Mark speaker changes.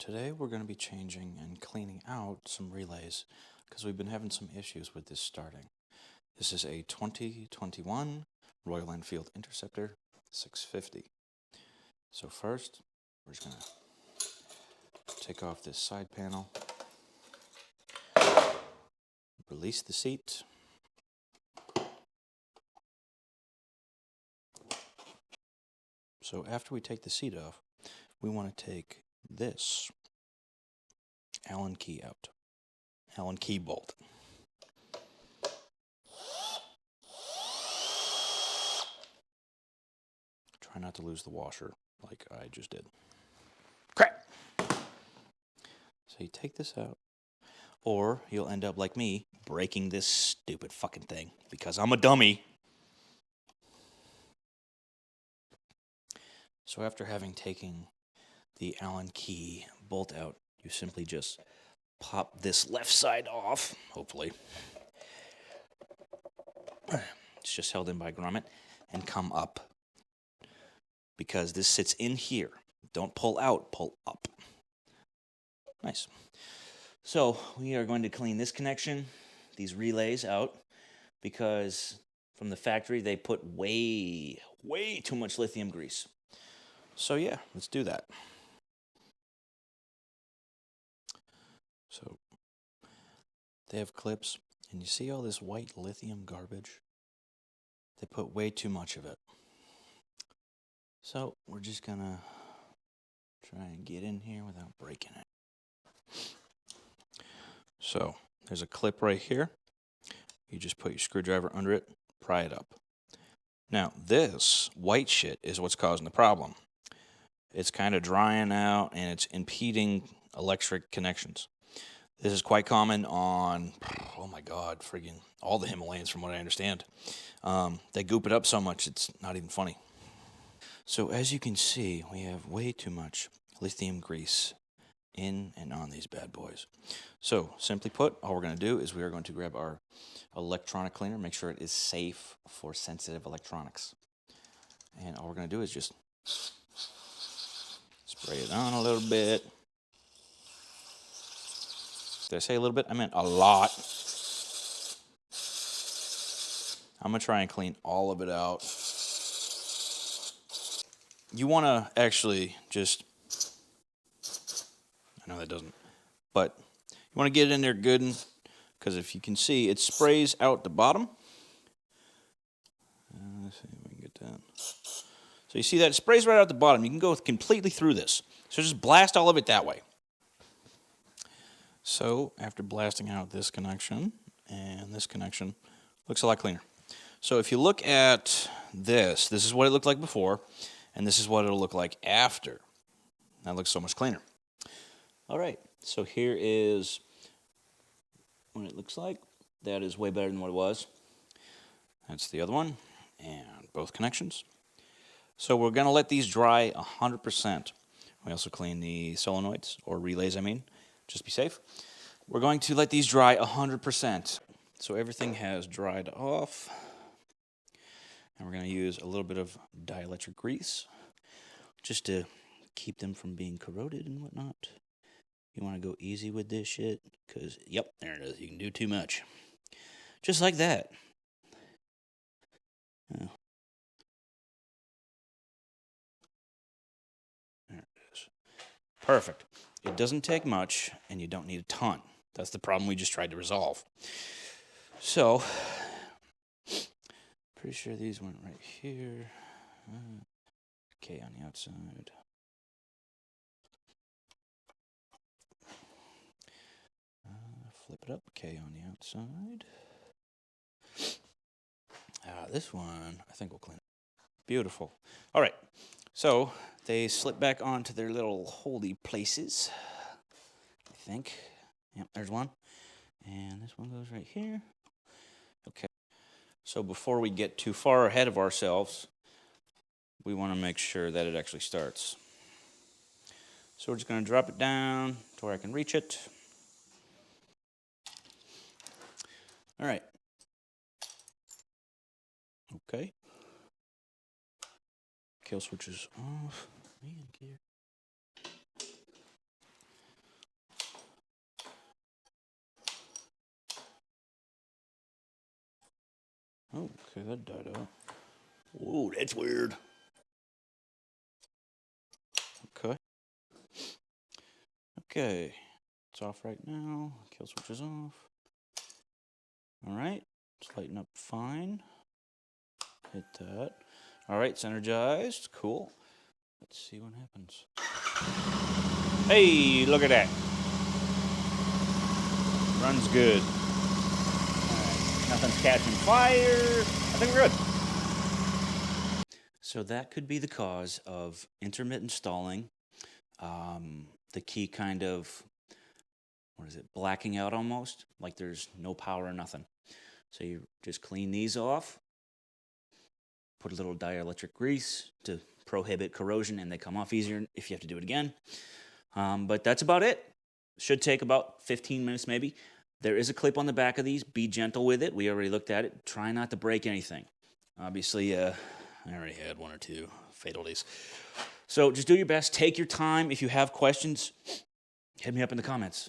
Speaker 1: Today we're going to be changing and cleaning out some relays because we've been having some issues with this starting. This is a 2021 Royal Enfield Interceptor 650. So first, we're just going to take off this side panel, release the seat, so after we take the seat off, we want to take this Allen key out, Allen key bolt. Try not to lose the washer like I just did. Crap! So you take this out, or you'll end up like me, breaking this stupid fucking thing because I'm a dummy. So after having taken the Allen key bolt out, you simply just pop this left side off, hopefully. It's just held in by a grommet, and come up. Because this sits in here. Don't pull out, pull up. Nice. So we are going to clean this connection, these relays out, because from the factory they put way too much lithium grease. So yeah, let's do that. So they have clips, and you see all this white lithium garbage? They put way too much of it. So we're just gonna try and get in here without breaking it. So there's a clip right here. You just put your screwdriver under it, pry it up. Now this white shit is what's causing the problem. It's kind of drying out and it's impeding electric connections. This is quite common on, oh my God, friggin' all the Himalayas from what I understand. They goop it up so much it's not even funny. So as you can see, we have way too much lithium grease in and on these bad boys. So simply put, all we're going to do is we are going to grab our electronic cleaner, make sure it is safe for sensitive electronics. And all we're going to do is just spray it on a little bit. Did I say a little bit? I meant a lot. I'm going to try and clean all of it out. You want to actually just, I know that doesn't, but you want to get it in there good, because if you can see, it sprays out the bottom. Let's see if we can get that. So you see that it sprays right out the bottom. You can go completely through this. So just blast all of it that way. So after blasting out this connection and this connection, looks a lot cleaner. So if you look at this is what it looked like before, and this is what it'll look like after. That looks so much cleaner. All right, so here is what it looks like. That is way better than what it was. That's the other one, and both connections. So we're going to let these dry 100%. We also clean the solenoids, or relays, I mean, just be safe. We're going to let these dry 100%. So everything has dried off. And we're going to use a little bit of dielectric grease just to keep them from being corroded and whatnot. You want to go easy with this shit because, yep, there it is. You can do too much. Just like that. Oh. There it is. Perfect. It doesn't take much, and you don't need a ton. That's the problem we just tried to resolve. So, pretty sure these went right here. Okay, on the outside. Flip it up. Okay, on the outside. This one, I think we'll clean it. Beautiful. All right. So they slip back onto their little holdy places. I think. Yep, there's one. And this one goes right here. Okay. So before we get too far ahead of ourselves, we want to make sure that it actually starts. So we're just going to drop it down to where I can reach it. All right. Okay. Kill switch is off. Oh, okay, that died out. Whoa, that's weird. Okay. Okay, it's off right now. Kill switch is off. All right, it's lighting up fine. Hit that. All right, it's energized. Cool. Let's see what happens. Hey, look at that. Runs good. All right, nothing's catching fire. I think we're good. So that could be the cause of intermittent stalling. The key kind of, blacking out almost, like there's no power or nothing. So you just clean these off, put a little dielectric grease to prohibit corrosion, and they come off easier if you have to do it again. But that's about it. Should take about 15 minutes maybe. There is a clip on the back of these. Be gentle with it. We already looked at it. Try not to break anything. Obviously, I already had one or two fatalities. So just do your best. Take your time. If you have questions, hit me up in the comments.